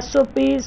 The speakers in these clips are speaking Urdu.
SOPs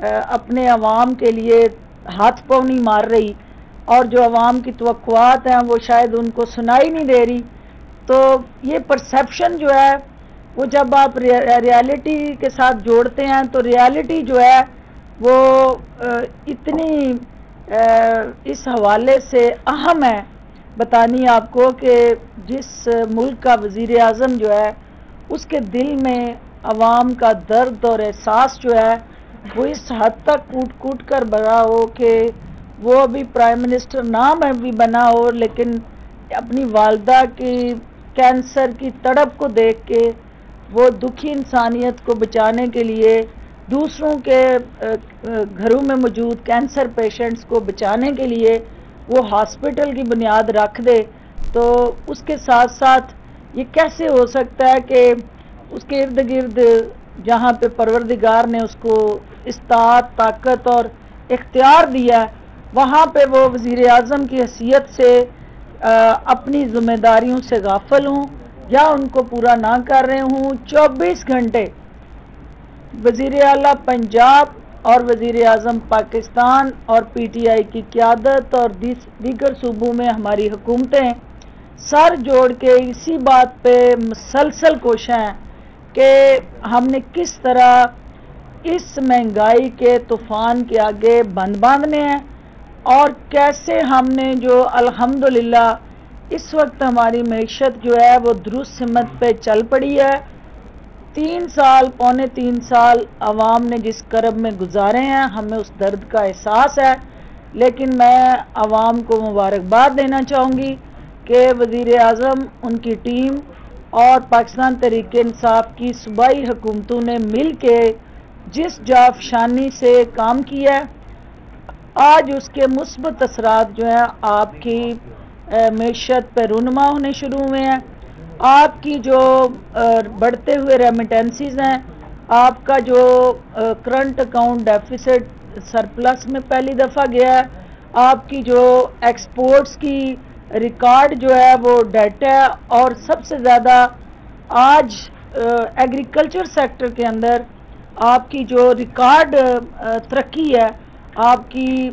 اپنے عوام کے لیے ہاتھ پاؤں نہیں مار رہی، اور جو عوام کی توقعات ہیں وہ شاید ان کو سنائی نہیں دے رہی. تو یہ پرسیپشن جو ہے وہ جب آپ ریالٹی کے ساتھ جوڑتے ہیں تو ریالٹی جو ہے وہ اتنی اس حوالے سے اہم ہے بتانی آپ کو کہ جس ملک کا وزیر اعظم جو ہے اس کے دل میں عوام کا درد اور احساس جو ہے وہ اس حد تک کوٹ کوٹ کر بھرا ہو کہ وہ ابھی پرائم منسٹر نام ہے بھی بنا ہو، لیکن اپنی والدہ کی کینسر کی تڑپ کو دیکھ کے وہ دکھی انسانیت کو بچانے کے لیے دوسروں کے گھروں میں موجود کینسر پیشنٹس کو بچانے کے لیے وہ ہاسپٹل کی بنیاد رکھ دے. تو اس کے ساتھ ساتھ یہ کیسے ہو سکتا ہے کہ اس کے ارد گرد جہاں پہ پروردگار نے اس کو استطاعت، طاقت اور اختیار دیا وہاں پہ وہ وزیر اعظم کی حیثیت سے اپنی ذمہ داریوں سے غافل ہوں یا ان کو پورا نہ کر رہے ہوں. 24 گھنٹے وزیر اعلیٰ پنجاب اور وزیر اعظم پاکستان اور پی ٹی آئی کی قیادت اور دیگر صوبوں میں ہماری حکومتیں سر جوڑ کے اسی بات پہ مسلسل کوشاں ہیں کہ ہم نے کس طرح اس مہنگائی کے طوفان کے آگے بند باندھنے ہیں، اور کیسے ہم نے جو الحمدللہ اس وقت ہماری معیشت جو ہے وہ درست سمت پہ چل پڑی ہے. 3 سال پونے 3 سال عوام نے جس کرب میں گزارے ہیں ہمیں اس درد کا احساس ہے، لیکن میں عوام کو مبارکباد دینا چاہوں گی کہ وزیر اعظم، ان کی ٹیم اور پاکستان تحریک انصاف کی صوبائی حکومتوں نے مل کے جس جافشانی سے کام کیا ہے آج اس کے مثبت اثرات جو ہیں آپ کی معیشت پہ رونما ہونے شروع ہوئے ہیں. آپ کی جو بڑھتے ہوئے ریمیٹنسیز ہیں، آپ کا جو کرنٹ اکاؤنٹ ڈیفیسٹ سرپلس میں پہلی دفعہ گیا ہے، آپ کی جو ایکسپورٹس کی ریکارڈ جو ہے وہ ڈیٹا ہے، اور سب سے زیادہ آج ایگریکلچر سیکٹر کے اندر آپ کی جو ریکارڈ ترقی ہے، آپ کی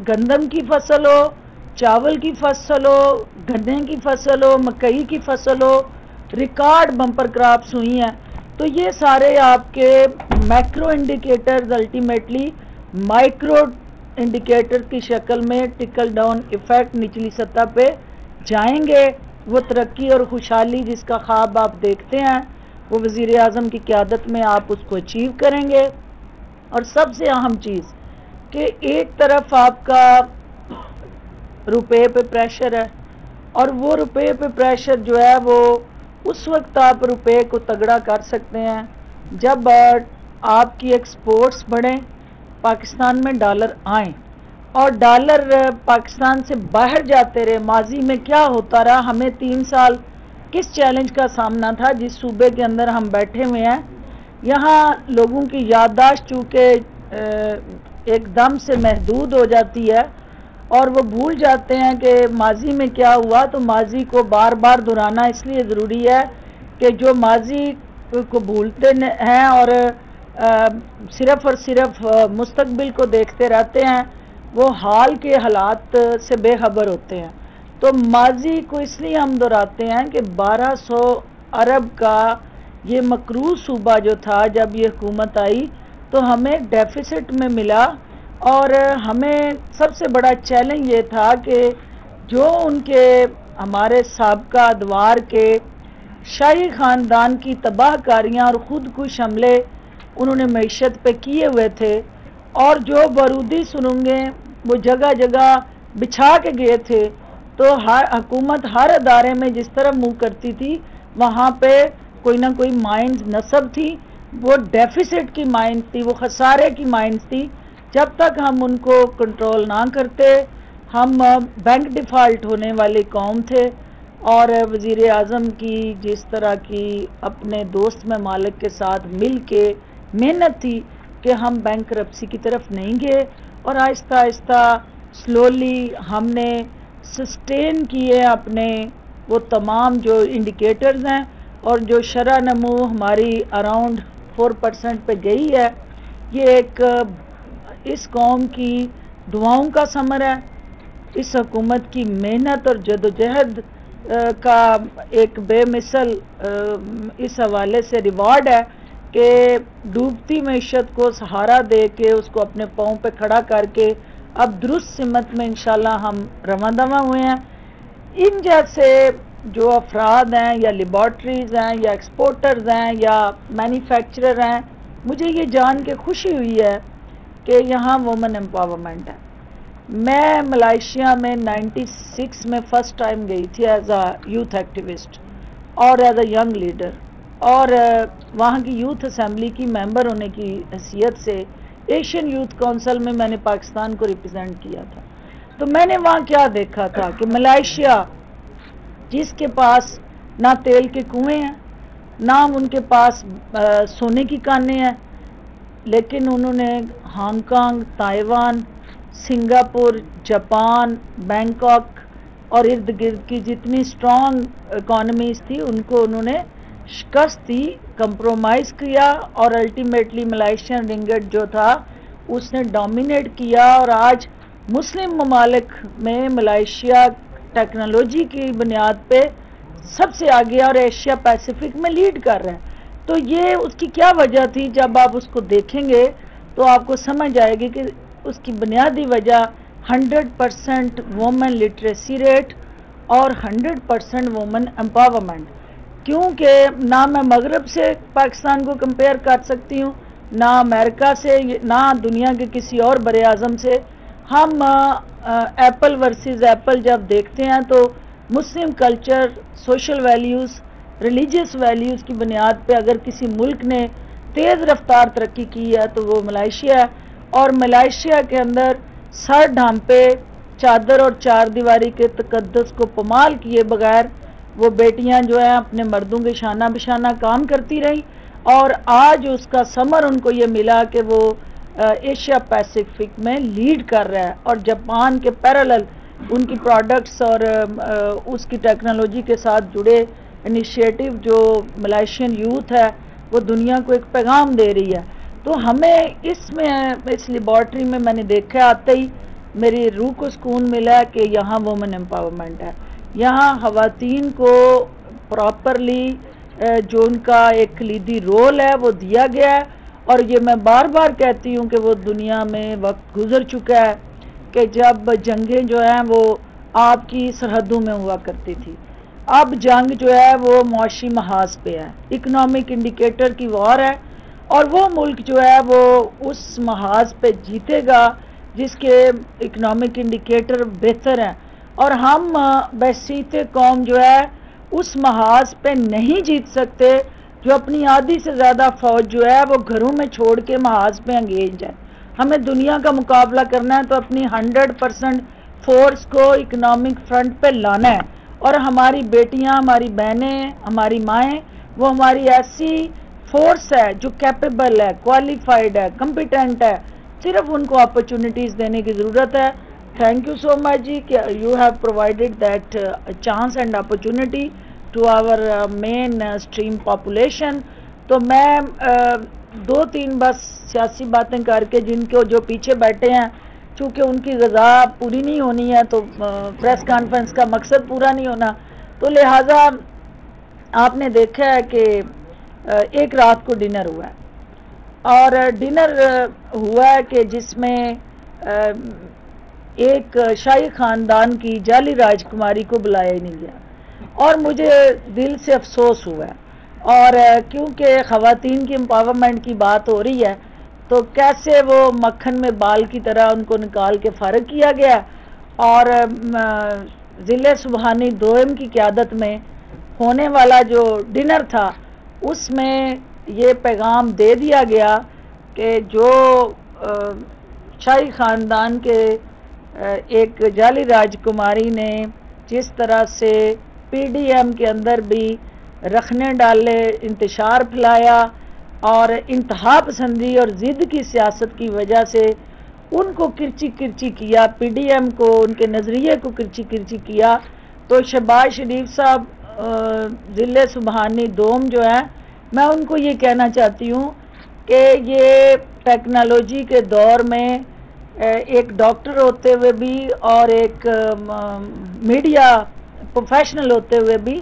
گندم کی فصل ہو، چاول کی فصل ہو، گنے کی فصل ہو، مکئی کی فصل ہو، ریکارڈ بمپر کراپس ہوئی ہیں. تو یہ سارے آپ کے macro indicators ultimately micro indicator کی شکل میں ٹکل ڈاؤن ایفیکٹ نچلی سطح پہ جائیں گے. وہ ترقی اور خوشحالی جس کا خواب آپ دیکھتے ہیں وہ وزیر اعظم کی قیادت میں آپ اس کو اچیو کریں گے. اور سب سے اہم چیز کہ ایک طرف آپ کا روپے پہ پریشر ہے، اور وہ روپے پہ پریشر جو ہے وہ اس وقت آپ روپے کو تگڑا کر سکتے ہیں جب آپ کی ایکسپورٹس بڑھیں، پاکستان میں ڈالر آئیں، اور ڈالر پاکستان سے باہر جاتے رہے. ماضی میں کیا ہوتا رہا، ہمیں 3 سال کس چیلنج کا سامنا تھا جس صوبے کے اندر ہم بیٹھے ہوئے ہیں. یہاں لوگوں کی یادداشت چونکہ ایک دم سے محدود ہو جاتی ہے اور وہ بھول جاتے ہیں کہ ماضی میں کیا ہوا. تو ماضی کو بار بار دہرانا اس لیے ضروری ہے کہ جو ماضی کو بھولتے ہیں اور صرف اور صرف مستقبل کو دیکھتے رہتے ہیں وہ حال کے حالات سے بے خبر ہوتے ہیں. تو ماضی کو اس لیے ہم دہراتے ہیں کہ 1200 ارب کا یہ مقروض صوبہ جو تھا جب یہ حکومت آئی تو ہمیں ڈیفیسٹ میں ملا، اور ہمیں سب سے بڑا چیلنج یہ تھا کہ جو ان کے ہمارے سابقہ ادوار کے شاہی خاندان کی تباہ کاریاں اور خود کش حملے انہوں نے معیشت پہ کیے ہوئے تھے، اور جو بارودی سرنگیں وہ جگہ جگہ بچھا کے گئے تھے، تو ہر حکومت ہر ادارے میں جس طرح منہ کرتی تھی وہاں پہ کوئی نہ کوئی مائنز نصب تھی. وہ ڈیفیسٹ کی مائنز تھی، وہ خسارے کی مائنز تھی. جب تک ہم ان کو کنٹرول نہ کرتے ہم بینک ڈیفالٹ ہونے والی قوم تھے. اور وزیر اعظم کی جس طرح کی اپنے دوست ممالک کے ساتھ مل کے محنت تھی کہ ہم بینک کرپسی کی طرف نہیں گئے، اور آہستہ آہستہ سلولی ہم نے سسٹین کیے اپنے وہ تمام جو انڈیکیٹرز ہیں، اور جو شرح نمو ہماری اراؤنڈ 4% پہ گئی ہے. یہ ایک اس قوم کی دعاؤں کا ثمر ہے، اس حکومت کی محنت اور جدوجہد کا ایک بے مثل اس حوالے سے ریوارڈ ہے کہ ڈوبتی معیشت کو سہارا دے کے اس کو اپنے پاؤں پہ کھڑا کر کے اب درست سمت میں انشاءاللہ ہم رواں دواں ہوئے ہیں۔ ان جیسے جو افراد ہیں یا لیبارٹریز ہیں یا ایکسپورٹرز ہیں یا مینوفیکچرر ہیں، مجھے یہ جان کے خوشی ہوئی ہے کہ یہاں وومن امپاورمنٹ ہے۔ میں ملائیشیا میں 96 میں فرسٹ ٹائم گئی تھی ایز اے یوتھ ایکٹیوسٹ اور ایز اے ینگ لیڈر، اور وہاں کی یوتھ اسمبلی کی ممبر ہونے کی حیثیت سے ایشین یوتھ کونسل میں نے پاکستان کو ریپرزینٹ کیا تھا۔ تو میں نے وہاں کیا دیکھا تھا کہ ملائیشیا جس کے پاس نہ تیل کے کنویں ہیں، نہ ان کے پاس سونے کی کانیں ہیں، لیکن انہوں نے Hong Kong, Taiwan, Singapore, Japan, Bangkok اور ارد گرد کی جتنی سٹرانگ اکانومیز تھی ان کو انہوں نے شکست دی، کمپرومائز کیا، اور الٹیمیٹلی ملائیشین رنگٹ جو تھا اس نے ڈومینیٹ کیا، اور آج مسلم ممالک میں ملائیشیا ٹیکنالوجی کی بنیاد پہ سب سے آگے اور ایشیا پیسیفک میں لیڈ کر رہے ہیں۔ تو یہ اس کی کیا وجہ تھی؟ جب آپ اس کو دیکھیں گے تو آپ کو سمجھ آئے گی کہ اس کی بنیادی وجہ 100% وومن لٹریسی ریٹ اور 100% وومن امپاورمنٹ، کیونکہ نہ میں مغرب سے پاکستان کو کمپیئر کر سکتی ہوں، نہ امریکہ سے، نہ دنیا کے کسی اور بر اعظم سے۔ ہم ایپل ورسز ایپل جب دیکھتے ہیں تو مسلم culture, social values, religious values کی بنیاد پہ اگر کسی ملک نے تیز رفتار ترقی کی ہے تو وہ ملائیشیا ہے، اور ملائیشیا کے اندر سر ڈھانپے چادر اور چار دیواری کے تقدس کو پامال کیے بغیر وہ بیٹیاں جو ہیں اپنے مردوں کے شانہ بشانہ کام کرتی رہیں، اور آج اس کا ثمر ان کو یہ ملا کہ وہ ایشیا پیسیفک میں لیڈ کر رہا ہے، اور جاپان کے پیرالل ان کی پروڈکٹس اور اس کی ٹیکنالوجی کے ساتھ جڑے انیشیٹو جو ملائیشین یوتھ ہے وہ دنیا کو ایک پیغام دے رہی ہے۔ تو ہمیں اس لیبارٹری میں نے دیکھا آتے ہی میری روح کو سکون ملا کہ یہاں وومن امپاورمنٹ ہے، یہاں خواتین کو پراپرلی جو ان کا ایک کلیدی رول ہے وہ دیا گیا ہے، اور یہ میں بار بار کہتی ہوں کہ وہ دنیا میں وقت گزر چکا ہے کہ جب جنگیں جو ہیں وہ آپ کی سرحدوں میں ہوا کرتی تھی، اب جنگ جو ہے وہ معاشی محاذ پہ ہے، اکنامک انڈیکیٹر کی وار ہے، اور وہ ملک جو ہے وہ اس محاذ پہ جیتے گا جس کے اکنامک انڈیکیٹر بہتر ہیں، اور ہم بحیثیت قوم جو ہے اس محاذ پہ نہیں جیت سکتے جو اپنی آدھی سے زیادہ فوج جو ہے وہ گھروں میں چھوڑ کے محاذ پہ انگیج ہے۔ ہمیں دنیا کا مقابلہ کرنا ہے تو اپنی 100% فورس کو اکنامک فرنٹ پہ لانا ہے، اور ہماری بیٹیاں، ہماری بہنیں، ہماری مائیں وہ ہماری ایسی فورس ہے جو کیپیبل ہے، کوالیفائڈ ہے، کمپیٹنٹ ہے، صرف ان کو اپرچونٹیز دینے کی ضرورت ہے۔ Thank you so much ji کہ you have provided that chance and opportunity to our mainstream population. تو میں دو تین بس سیاسی باتیں کر کے جن کو جو پیچھے بیٹھے ہیں چونکہ ان کی غذا پوری نہیں ہونی ہے تو پریس کانفرنس کا مقصد پورا نہیں ہونا، تو لہٰذا آپ نے دیکھا ہے کہ ایک رات کو ڈنر ہوا ہے، اور ڈنر ہوا ہے کہ جس میں ایک شاہی خاندان کی جعلی راجکماری کو بلایا ہی نہیں گیا، اور مجھے دل سے افسوس ہوا ہے۔ اور کیونکہ خواتین کی امپاورمنٹ کی بات ہو رہی ہے تو کیسے وہ مکھن میں بال کی طرح ان کو نکال کے فارغ کیا گیا، اور ضلع سبحانی دوئم کی قیادت میں ہونے والا جو ڈنر تھا اس میں یہ پیغام دے دیا گیا کہ جو شاہی خاندان کے ایک جعلی راجکماری نے جس طرح سے پی ڈی ایم کے اندر بھی رکھنے ڈالے، انتشار پھیلایا، اور انتہا پسندی اور ضد کی سیاست کی وجہ سے ان کو کرچی کرچی کیا، پی ڈی ایم کو ان کے نظریے کو کرچی کرچی کیا، تو شہباز شریف صاحب ضلع سبحانی دوم جو ہے، میں ان کو یہ کہنا چاہتی ہوں کہ یہ ٹیکنالوجی کے دور میں ایک ڈاکٹر ہوتے ہوئے بھی اور ایک میڈیا پروفیشنل ہوتے ہوئے بھی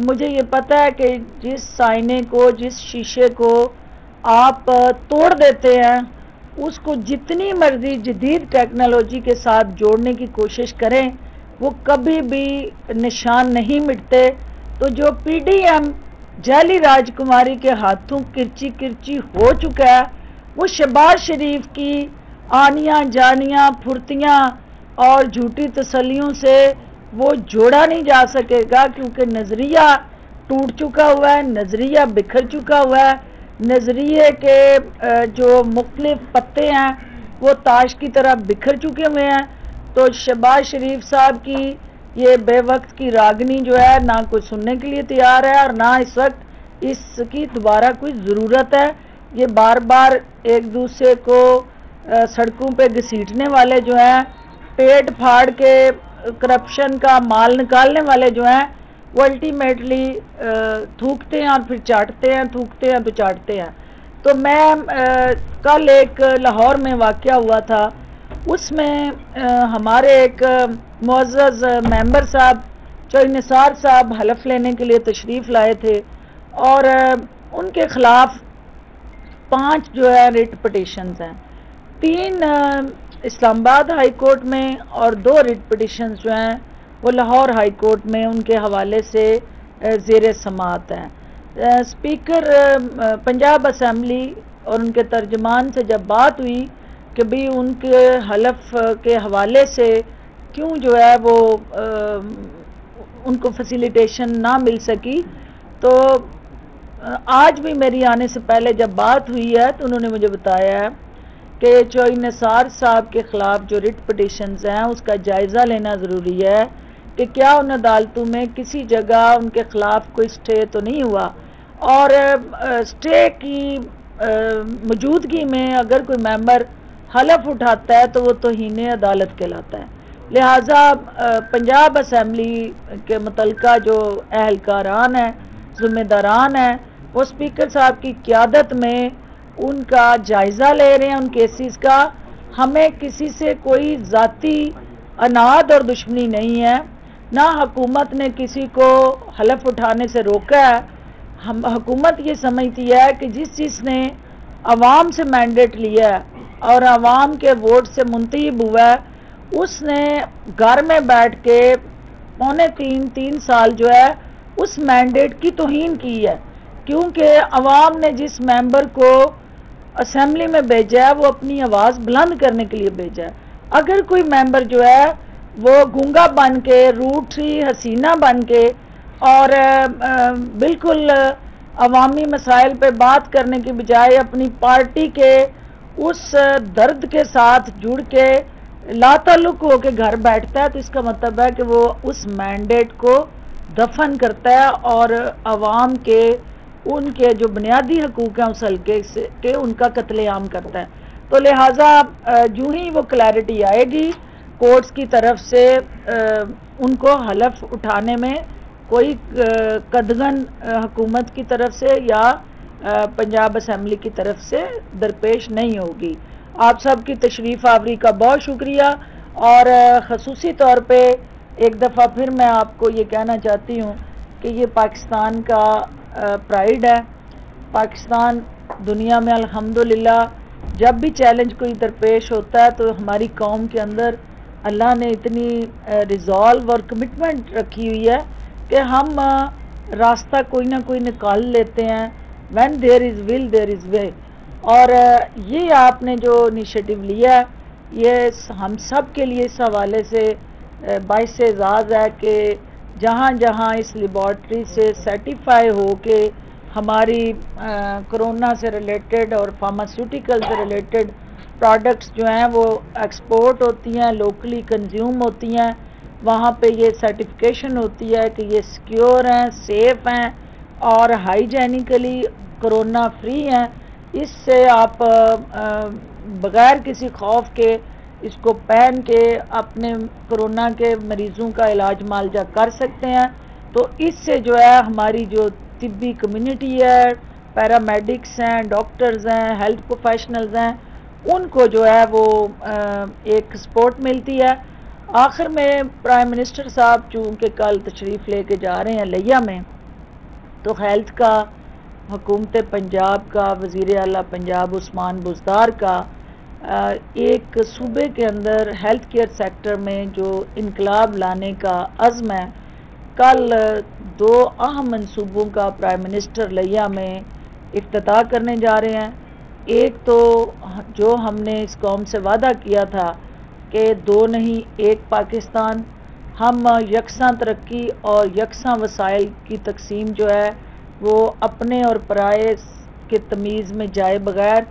مجھے یہ پتہ ہے کہ جس آئینے کو، جس شیشے کو آپ توڑ دیتے ہیں، اس کو جتنی مرضی جدید ٹیکنالوجی کے ساتھ جوڑنے کی کوشش کریں وہ کبھی بھی نشان نہیں مٹتے. تو جو پی ڈی ایم جعلی راجکماری کے ہاتھوں کرچی کرچی ہو چکا ہے، وہ شہباز شریف کی آنیاں جانیاں پھرتیاں اور جھوٹی تسلیوں سے وہ جوڑا نہیں جا سکے گا، کیونکہ نظریہ ٹوٹ چکا ہوا ہے، نظریہ بکھر چکا ہوا ہے. نظریے کے جو مختلف پتے ہیں وہ تاش کی طرح بکھر چکے ہوئے ہیں. تو شہباز شریف صاحب کی یہ بے وقت کی راگنی جو ہے نہ کوئی سننے کے لیے تیار ہے اور نہ اس وقت اس کی دوبارہ کوئی ضرورت ہے. یہ بار بار ایک دوسرے کو سڑکوں پہ گھسیٹنے والے جو ہیں، پیٹ پھاڑ کے کرپشن کا مال نکالنے والے جو ہیں، وہ الٹیمیٹلی تھوکتے ہیں اور پھر چاٹتے ہیں، تھوکتے ہیں تو چاٹتے ہیں. تو میں کل ایک لاہور میں واقعہ ہوا تھا، اس میں ہمارے ایک معزز ممبر صاحب چوئی نثار صاحب حلف لینے کے لیے تشریف لائے تھے، اور ان کے خلاف 5 جو ہے ریٹ پٹیشنز ہیں. 3 اسلام آباد ہائی کورٹ میں اور 2 ریٹ پٹیشنز جو ہیں وہ لاہور ہائی کورٹ میں ان کے حوالے سے زیر سماعت ہیں. اسپیکر پنجاب اسمبلی اور ان کے ترجمان سے جب بات ہوئی کہ بھی ان کے حلف کے حوالے سے کیوں جو ہے وہ ان کو فیسیلیٹیشن نہ مل سکی، تو آج بھی میری آنے سے پہلے جب بات ہوئی ہے تو انہوں نے مجھے بتایا ہے کہ چوئی نثار صاحب کے خلاف جو ریٹ پٹیشنز ہیں اس کا جائزہ لینا ضروری ہے کہ کیا ان عدالتوں میں کسی جگہ ان کے خلاف کوئی سٹے تو نہیں ہوا، اور سٹے کی موجودگی میں اگر کوئی ممبر حلف اٹھاتا ہے تو وہ توہین عدالت کہلاتا ہے. لہٰذا پنجاب اسمبلی کے متعلقہ جو اہلکاران ہیں، ذمہ داران ہیں، وہ اسپیکر صاحب کی قیادت میں ان کا جائزہ لے رہے ہیں ان کیسز کا. ہمیں کسی سے کوئی ذاتی عناد اور دشمنی نہیں ہے، نہ حکومت نے کسی کو حلف اٹھانے سے روکا ہے. حکومت یہ سمجھتی ہے کہ جس نے عوام سے مینڈیٹ لیا ہے اور عوام کے ووٹ سے منتخب ہوا ہے، اس نے گھر میں بیٹھ کے 3.25 سال جو ہے اس مینڈیٹ کی توہین کی ہے، کیونکہ عوام نے جس ممبر کو اسمبلی میں بھیجا ہے وہ اپنی آواز بلند کرنے کے لیے بھیجا ہے. اگر کوئی ممبر جو ہے وہ گونگا بن کے، روٹھی حسینہ بن کے اور بالکل عوامی مسائل پہ بات کرنے کی بجائے اپنی پارٹی کے اس درد کے ساتھ جڑ کے لا تعلق ہو کے گھر بیٹھتا ہے، تو اس کا مطلب ہے کہ وہ اس مینڈیٹ کو دفن کرتا ہے اور عوام کے ان کے جو بنیادی حقوق ہیں اس حلقے سے کہ ان کا قتل عام کرتا ہے. تو لہٰذا جو ہی وہ کلیئرٹی آئے گی کورٹس کی طرف سے ان کو حلف اٹھانے میں کوئی قدغن حکومت کی طرف سے یا پنجاب اسمبلی کی طرف سے درپیش نہیں ہوگی. آپ سب کی تشریف آوری کا بہت شکریہ، اور خصوصی طور پہ ایک دفعہ پھر میں آپ کو یہ کہنا چاہتی ہوں کہ یہ پاکستان کا پرائیڈ ہے. پاکستان دنیا میں الحمدللہ جب بھی چیلنج کوئی درپیش ہوتا ہے تو ہماری قوم کے اندر اللہ نے اتنی ریزالو اور کمٹمنٹ رکھی ہوئی ہے کہ ہم راستہ کوئی نہ کوئی نکال لیتے ہیں. when there is will there is way. اور یہ آپ نے جو انیشیٹو لیا یہ ہم سب کے لیے اس حوالے سے باعث اعزاز ہے کہ جہاں جہاں اس لیبارٹری سے سرٹیفائی ہو کہ ہماری کرونا سے ریلیٹڈ اور فارماسیوٹیکل سے ریلیٹڈ پروڈکٹس جو ہیں وہ ایکسپورٹ ہوتی ہیں، لوکلی کنزیوم ہوتی ہیں، وہاں پہ یہ سرٹیفکیشن ہوتی ہے کہ یہ سیکیور ہیں، سیف ہیں اور ہائیجینیکلی کرونا فری ہیں. اس سے آپ بغیر کسی خوف کے اس کو پہن کے اپنے کرونا کے مریضوں کا علاج معالجہ کر سکتے ہیں. تو اس سے جو ہے ہماری جو طبی کمیونٹی ہے، پیرامیڈکس ہیں، ڈاکٹرز ہیں، ہیلتھ پروفیشنلز ہیں، ان کو جو ہے وہ ایک سپورٹ ملتی ہے۔ آخر میں پرائم منسٹر صاحب چونکہ کل تشریف لے کے جا رہے ہیں لیا میں، تو ہیلتھ کا حکومت پنجاب کا وزیر اعلیٰ پنجاب عثمان بزدار کا ایک صوبے کے اندر ہیلتھ کیئر سیکٹر میں جو انقلاب لانے کا عزم ہے، کل 2 اہم منصوبوں کا پرائم منسٹر لیا میں افتتاح کرنے جا رہے ہیں۔ ایک تو جو ہم نے اس قوم سے وعدہ کیا تھا کہ 2 نہیں 1 پاکستان، ہم یکساں ترقی اور یکساں وسائل کی تقسیم جو ہے وہ اپنے اور پرائے کے تمیز میں جائے بغیر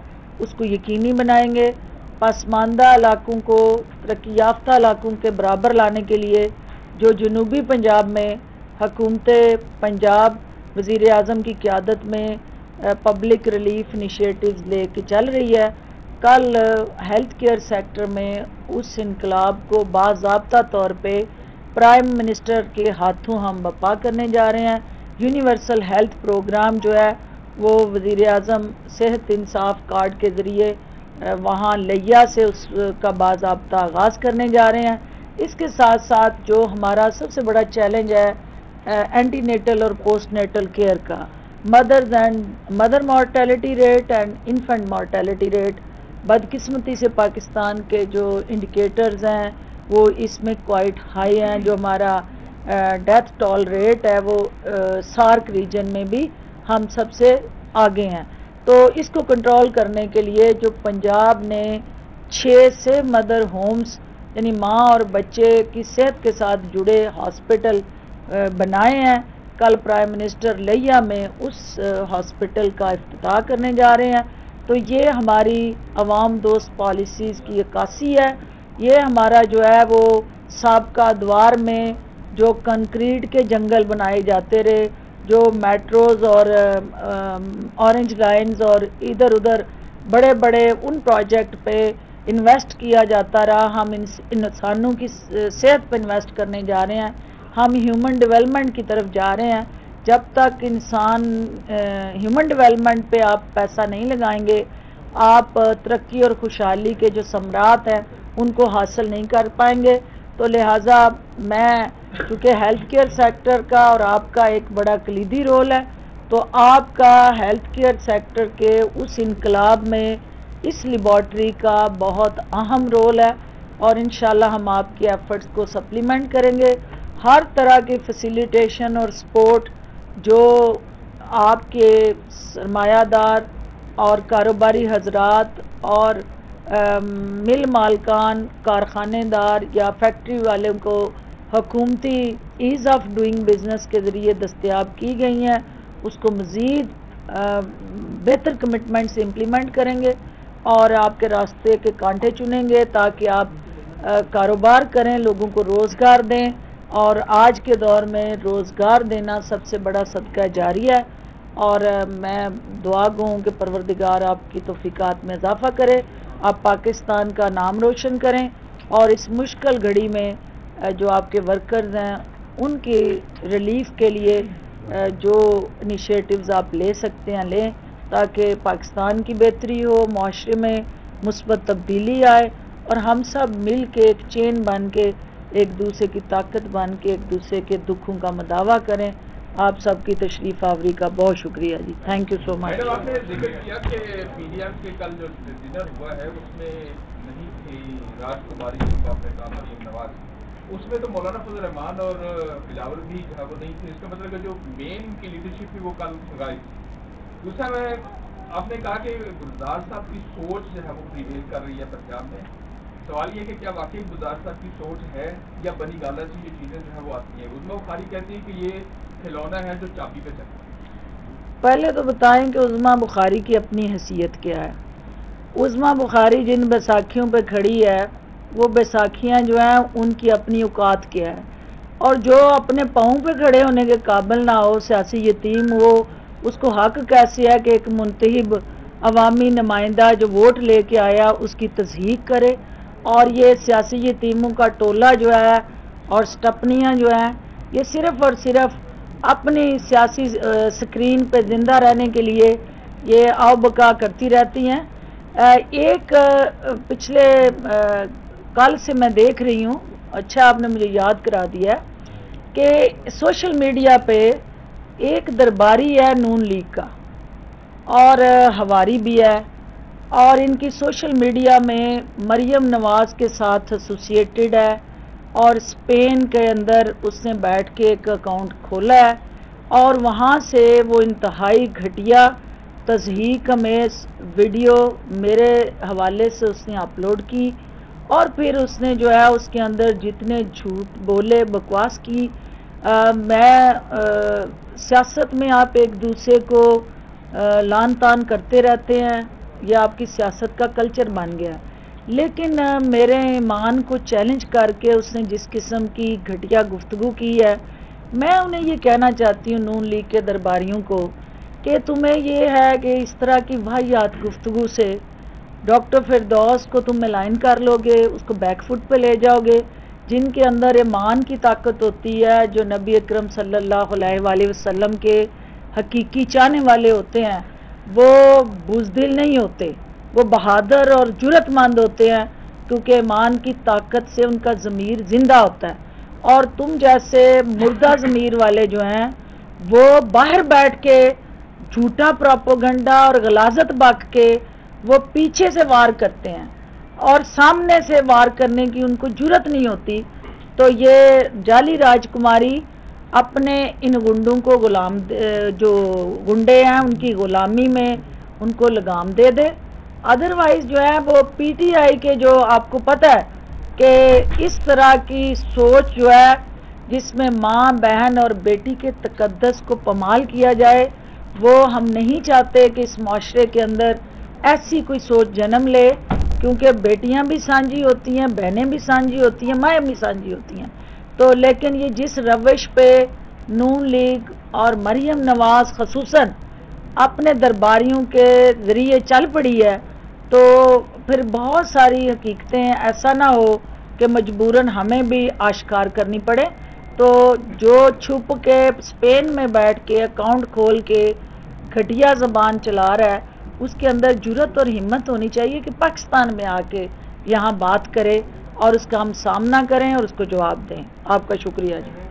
اس کو یقینی بنائیں گے۔ پسماندہ علاقوں کو ترقی یافتہ علاقوں کے برابر لانے کے لیے جو جنوبی پنجاب میں حکومت پنجاب وزیر اعظم کی قیادت میں پبلک ریلیف انیشیٹوز لے کے چل رہی ہے، کل ہیلتھ کیئر سیکٹر میں اس انقلاب کو باضابطہ طور پہ پرائم منسٹر کے ہاتھوں ہم برپا کرنے جا رہے ہیں۔ یونیورسل ہیلتھ پروگرام جو ہے وہ وزیر اعظم صحت انصاف کارڈ کے ذریعے وہاں لیا سے اس کا باضابطہ آغاز کرنے جا رہے ہیں۔ اس کے ساتھ ساتھ جو ہمارا سب سے بڑا چیلنج ہے اینٹی نیٹل اور پوسٹ نیٹل کیئر کا، mother mortality rate and infant mortality rate, بدقسمتی سے پاکستان کے جو انڈیکیٹرز ہیں وہ اس میں کوائٹ ہائی ہیں۔ جو ہمارا ڈیتھ ٹول ریٹ ہے وہ سارک ریجن میں بھی ہم سب سے آگے ہیں۔ تو اس کو کنٹرول کرنے کے لیے جو پنجاب نے 6 سے مدر ہومز یعنی ماں اور بچے کی صحت کے ساتھ جڑے ہاسپٹل بنائے ہیں، کل پرائم منسٹر لیا میں اس ہاسپٹل کا افتتاح کرنے جا رہے ہیں۔ تو یہ ہماری عوام دوست پالیسیز کی عکاسی ہے۔ یہ ہمارا جو ہے وہ سابقہ ادوار میں جو کنکریٹ کے جنگل بنائے جاتے رہے، جو میٹروز اور اورنج لائنز اور ادھر ادھر بڑے بڑے ان پروجیکٹ پہ انویسٹ کیا جاتا رہا، ہم انسانوں کی صحت پہ انویسٹ کرنے جا رہے ہیں، ہم ہیومن ڈیولپمنٹ کی طرف جا رہے ہیں۔ جب تک انسان ہیومن ڈیولپمنٹ پہ آپ پیسہ نہیں لگائیں گے، آپ ترقی اور خوشحالی کے جو ثمرات ہیں ان کو حاصل نہیں کر پائیں گے۔ تو لہٰذا میں چونکہ ہیلتھ کیئر سیکٹر کا اور آپ کا ایک بڑا کلیدی رول ہے، تو آپ کا ہیلتھ کیئر سیکٹر کے اس انقلاب میں اس لیبارٹری کا بہت اہم رول ہے، اور انشاءاللہ ہم آپ کے ایفرٹس کو سپلیمنٹ کریں گے۔ ہر طرح کی فیسیلیٹیشن اور سپورٹ جو آپ کے سرمایہ دار اور کاروباری حضرات اور مل مالکان، کارخانے دار یا فیکٹری والوں کو حکومتی ایز آف ڈوئنگ بزنس کے ذریعے دستیاب کی گئی ہیں، اس کو مزید بہتر کمٹمنٹ سے امپلیمنٹ کریں گے اور آپ کے راستے کے کانٹے چنیں گے تاکہ آپ کاروبار کریں، لوگوں کو روزگار دیں، اور آج کے دور میں روزگار دینا سب سے بڑا صدقہ جاری ہے۔ اور میں دعا گو ہوں کہ پروردگار آپ کی توفیقات میں اضافہ کرے، آپ پاکستان کا نام روشن کریں، اور اس مشکل گھڑی میں جو آپ کے ورکرز ہیں ان کی ریلیف کے لیے جو انیشیٹوز آپ لے سکتے ہیں لیں، تاکہ پاکستان کی بہتری ہو، معاشرے میں مثبت تبدیلی آئے، اور ہم سب مل کے ایک چین بن کے ایک دوسرے کی طاقت بن کے ایک دوسرے کے دکھوں کا مداوع کریں۔ آپ سب کی تشریف آوری کا بہت شکریہ جی، thank you so much. Madam آپ نے ذکر کیا کہ پی ڈی ایم کے کل جو ڈنر ہوا ہے اس میں نہیں تھی راج کماری جن کو آپ نے کہا مریم نواز، اس میں تو مولانا فضل الرحمان اور بلاول بھی جو ہے وہ نہیں تھے، اس کا مطلب کہ جو مین کی لیڈرشپ تھی وہ کل گائی تھی۔ دوسرا میں آپ نے کہا کہ گلزار صاحب کی سوچ جو ہے وہ پریویل کر رہی ہے پنجاب میں، سوال یہ کہ کیا واقعی گلزار صاحب کی سوچ ہے یا بنی گالہ سے یہ چیزیں جو ہیں وہ آتی ہیں؟ عظمیٰ بخاری کہتی ہے کہ یہ کھلونا ہے جو چابی پہ چلتا ہے۔ پہلے تو بتائیں کہ عظمیٰ بخاری کی اپنی حیثیت کیا ہے۔ عظمیٰ بخاری جن بیساکھیوں پہ کھڑی ہے وہ بیساکھیاں جو ہیں ان کی اپنی اوقات کیا ہے، اور جو اپنے پاؤں پہ کھڑے ہونے کے قابل نہ ہو سیاسی یتیم، وہ اس کو حق کیسے ہے کہ ایک منتخب عوامی نمائندہ جو ووٹ لے کے آیا اس کی تصحیح کرے، اور یہ سیاسی یتیموں کا ٹولہ جو ہے اور سٹپنیاں جو ہیں یہ صرف اور صرف اپنی سیاسی سکرین پہ زندہ رہنے کے لیے یہ آو بقا کرتی رہتی ہیں. ایک پچھلے کل سے میں دیکھ رہی ہوں، اچھا آپ نے مجھے یاد کرا دیا کہ سوشل میڈیا پہ ایک درباری ہے نون لیگ کا اور ہواری بھی ہے، اور ان کی سوشل میڈیا میں مریم نواز کے ساتھ ایسوسیٹڈ ہے، اور اسپین کے اندر اس نے بیٹھ کے ایک اکاؤنٹ کھولا ہے اور وہاں سے وہ انتہائی گھٹیا تضحیک آمیز ویڈیو میرے حوالے سے اس نے اپلوڈ کی، اور پھر اس نے جو ہے اس کے اندر جتنے جھوٹ بولے بکواس کی. میں سیاست میں آپ ایک دوسرے کو لان تان کرتے رہتے ہیں، یہ آپ کی سیاست کا کلچر بن گیا ہے، لیکن میرے ایمان کو چیلنج کر کے اس نے جس قسم کی گھٹیا گفتگو کی ہے، میں انہیں یہ کہنا چاہتی ہوں نون لیگ کے درباریوں کو کہ تمہیں یہ ہے کہ اس طرح کی واہیات گفتگو سے ڈاکٹر فردوس کو تم ملائن کر لو گے، اس کو بیک فٹ پہ لے جاؤ گے، جن کے اندر ایمان کی طاقت ہوتی ہے، جو نبی اکرم صلی اللہ علیہ وآلہ وسلم کے حقیقی چاہنے والے ہوتے ہیں. وہ بزدل نہیں ہوتے، وہ بہادر اور جرأت مند ہوتے ہیں، کیونکہ ایمان کی طاقت سے ان کا ضمیر زندہ ہوتا ہے. اور تم جیسے مردہ ضمیر والے جو ہیں وہ باہر بیٹھ کے جھوٹا پروپیگنڈا اور غلاظت بک کے وہ پیچھے سے وار کرتے ہیں اور سامنے سے وار کرنے کی ان کو جرأت نہیں ہوتی. تو یہ جعلی راجکماری اپنے ان گنڈوں کو جو گنڈے ہیں ان کی غلامی میں ان کو لگام دے دے. ادروائز جو ہے وہ پی ٹی آئی کے جو آپ کو پتہ ہے کہ اس طرح کی سوچ جو ہے جس میں ماں بہن اور بیٹی کے تقدس کو پامال کیا جائے، وہ ہم نہیں چاہتے کہ اس معاشرے کے اندر ایسی کوئی سوچ جنم لے، کیونکہ بیٹیاں بھی سانجی ہوتی ہیں، بہنیں بھی سانجی ہوتی ہیں، مائیں بھی سانجی ہوتی ہیں. تو لیکن یہ جس روش پہ نون لیگ اور مریم نواز خصوصاً اپنے درباریوں کے ذریعے چل پڑی ہے، تو پھر بہت ساری حقیقتیں ایسا نہ ہو کہ مجبوراً ہمیں بھی آشکار کرنی پڑے. تو جو چھپ کے اسپین میں بیٹھ کے اکاؤنٹ کھول کے گھٹیا زبان چلا رہا ہے، اس کے اندر جرأت اور ہمت ہونی چاہیے کہ پاکستان میں آ کے یہاں بات کرے اور اس کا ہم سامنا کریں اور اس کو جواب دیں. آپ کا شکریہ جی.